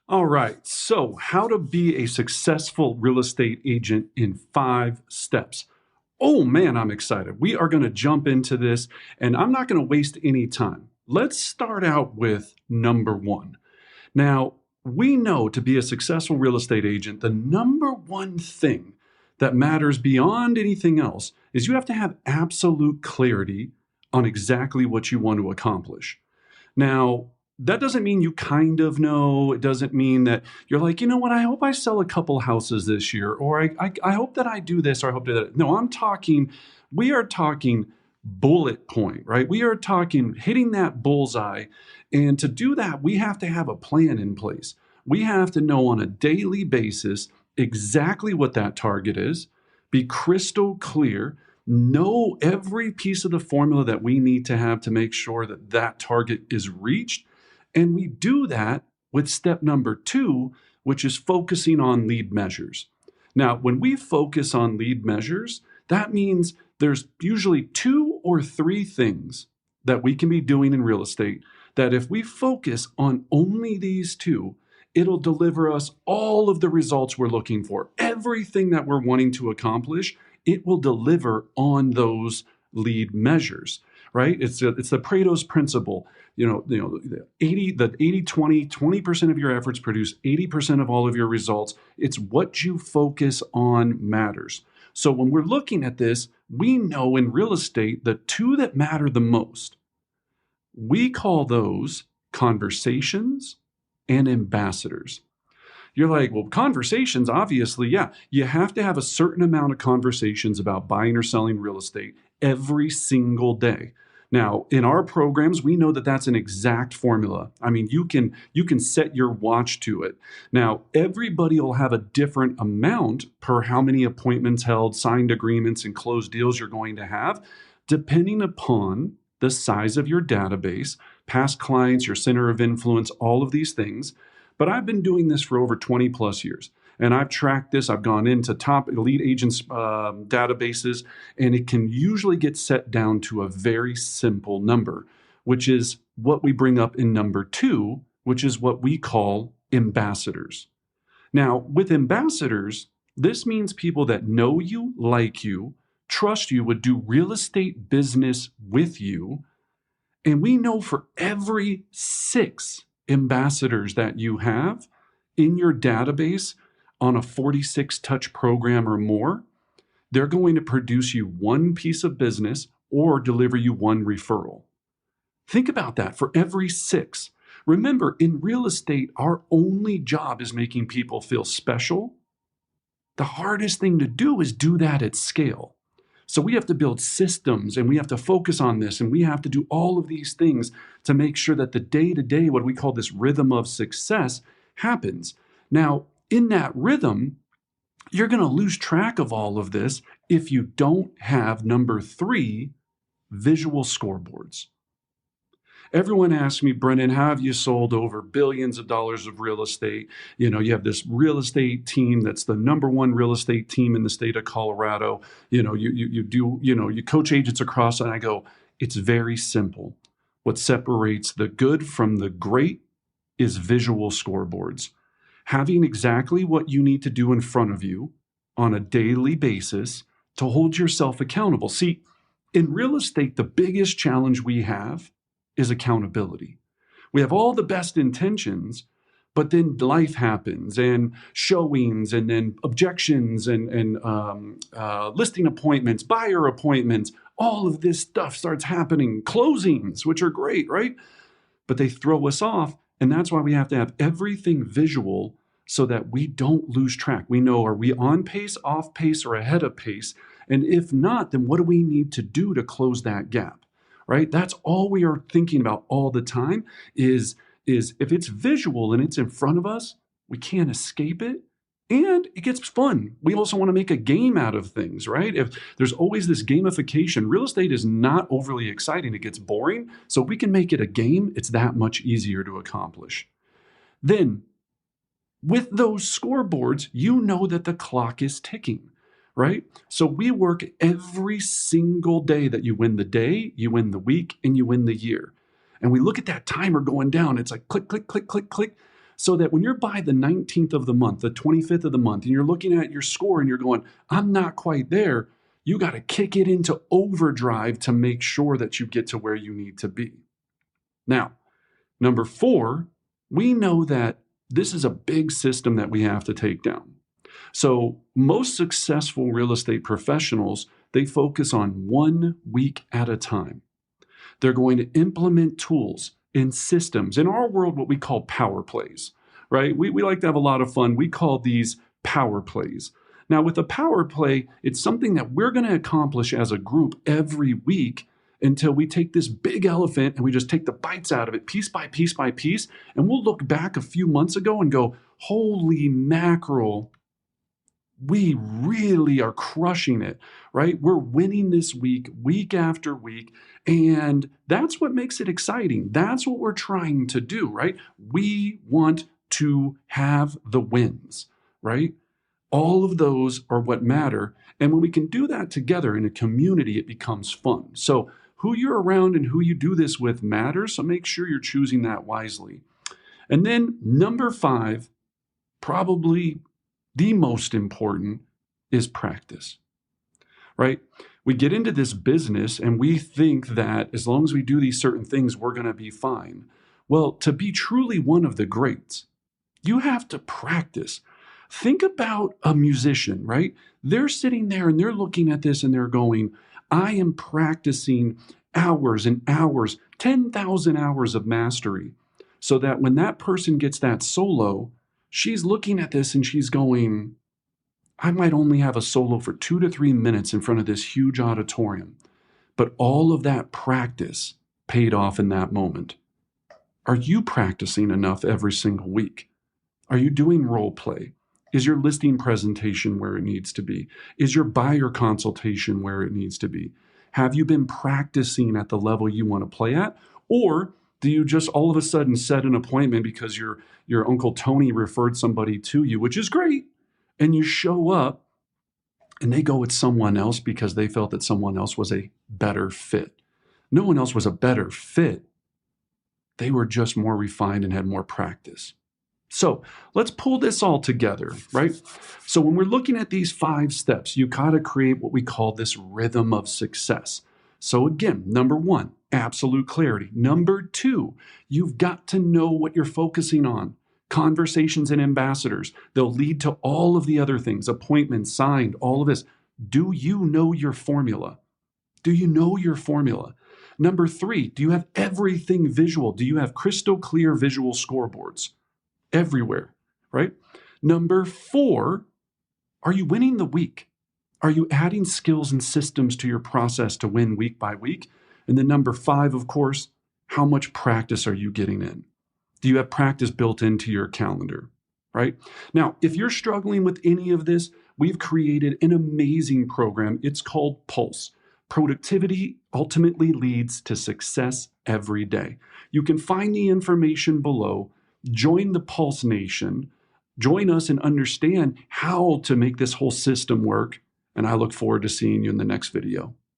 All right. So, how to be a successful real estate agent in 5 steps. Oh man, I'm excited. We are going to jump into this and I'm not going to waste any time. Let's start out with number one. Now, we know to be a successful real estate agent, the number one thing that matters beyond anything else is you have to have absolute clarity on exactly what you want to accomplish. Now, that doesn't mean you kind of know. It doesn't mean that you're like, you know what, I hope I sell a couple houses this year, or I hope that I do this, or I hope that. No, we are talking bullet point, right? We are talking hitting that bullseye. And to do that, we have to have a plan in place. We have to know on a daily basis exactly what that target is, be crystal clear, know every piece of the formula that we need to have to make sure that that target is reached. And we do that with step number two, which is focusing on lead measures. Now, when we focus on lead measures, that means there's usually 2 or 3 things that we can be doing in real estate that if we focus on only these two, it'll deliver us all of the results we're looking for. Everything that we're wanting to accomplish, it will deliver on those lead measures, right? It's the Pareto's principle. The 80, 20% of your efforts produce 80% of all of your results. It's what you focus on matters. So when we're looking at this, we know in real estate, the 2 that matter the most, we call those conversations and ambassadors. You're like, well, conversations, obviously, yeah. You have to have a certain amount of conversations about buying or selling real estate every single day. Now, in our programs, we know that that's an exact formula. I mean, you can set your watch to it. Now, everybody will have a different amount per how many appointments held, signed agreements, and closed deals you're going to have, depending upon the size of your database, past clients, your center of influence, all of these things. But I've been doing this for over 20 plus years. And I've tracked this. I've gone into top elite agents' databases, and it can usually get set down to a very simple number, which is what we bring up in number 2, which is what we call ambassadors. Now, with ambassadors, this means people that know you, like you, trust you, would do real estate business with you. And we know for every 6 ambassadors that you have in your database on a 46 touch program or more, they're going to produce you 1 piece of business or deliver you 1 referral. Think about that for every 6. Remember, in real estate, our only job is making people feel special. The hardest thing to do is do that at scale. So we have to build systems and we have to focus on this and we have to do all of these things to make sure that the day-to-day, what we call this rhythm of success, happens. Now, in that rhythm, you're going to lose track of all of this if you don't have number 3, visual scoreboards. Everyone asks me, Brennan, how have you sold over billions of dollars of real estate? You have this real estate team that's the number 1 real estate team in the state of Colorado. You coach agents across, and I go, it's very simple. What separates the good from the great is visual scoreboards. Having exactly what you need to do in front of you on a daily basis to hold yourself accountable. See, in real estate, the biggest challenge we have is accountability. We have all the best intentions, but then life happens and showings and then objections and listing appointments, buyer appointments, all of this stuff starts happening, closings, which are great, right? But they throw us off. And that's why we have to have everything visual so that we don't lose track. We know, are we on pace, off pace, or ahead of pace? And if not, then what do we need to do to close that gap? Right? That's all we are thinking about all the time is if it's visual and it's in front of us, we can't escape it. And it gets fun. We also want to make a game out of things, right? If there's always this gamification, real estate is not overly exciting. It gets boring. So if we can make it a game, it's that much easier to accomplish. Then with those scoreboards, you know that the clock is ticking. Right? So we work every single day that you win the day, you win the week, and you win the year. And we look at that timer going down. It's like click, click, click, click, click. So that when you're by the 19th of the month, the 25th of the month, and you're looking at your score and you're going, I'm not quite there, you got to kick it into overdrive to make sure that you get to where you need to be. Now, number 4, we know that this is a big system that we have to take down. So most successful real estate professionals, they focus on 1 week at a time. They're going to implement tools and systems. In our world, what we call power plays, right? We like to have a lot of fun. We call these power plays. Now, with a power play, it's something that we're going to accomplish as a group every week until we take this big elephant and we just take the bites out of it piece by piece by piece. And we'll look back a few months ago and go, holy mackerel, we really are crushing it, right? We're winning this week, week after week. And that's what makes it exciting. That's what we're trying to do, right? We want to have the wins, right? All of those are what matter. And when we can do that together in a community, it becomes fun. So who you're around and who you do this with matters. So make sure you're choosing that wisely. And then number 5, probably the most important, is practice, right? We get into this business and we think that as long as we do these certain things, we're going to be fine. Well, to be truly one of the greats, you have to practice. Think about a musician, right? They're sitting there and they're looking at this and they're going, I am practicing hours and hours, 10,000 hours of mastery, so that when that person gets that solo, she's looking at this and she's going, I might only have a solo for 2 to 3 minutes in front of this huge auditorium, but all of that practice paid off in that moment. Are you practicing enough every single week? Are you doing role play? Is your listing presentation where it needs to be? Is your buyer consultation where it needs to be? Have you been practicing at the level you want to play at? Or do you just all of a sudden set an appointment because your Uncle Tony referred somebody to you, which is great, and you show up and they go with someone else because they felt that someone else was a better fit? No one else was a better fit. They were just more refined and had more practice. So let's pull this all together, right? So when we're looking at these 5 steps, you got to create what we call this rhythm of success. So again, number 1, absolute clarity. Number 2, you've got to know what you're focusing on. Conversations and ambassadors, they'll lead to all of the other things, appointments, signed, all of this. Do you know your formula? Do you know your formula? Number 3, do you have everything visual? Do you have crystal clear visual scoreboards? Everywhere, right? Number 4, are you winning the week? Are you adding skills and systems to your process to win week by week? And then number 5, of course, how much practice are you getting in? Do you have practice built into your calendar, right? Now, if you're struggling with any of this, we've created an amazing program. It's called Pulse. Productivity ultimately leads to success every day. You can find the information below. Join the Pulse Nation. Join us and understand how to make this whole system work. And I look forward to seeing you in the next video.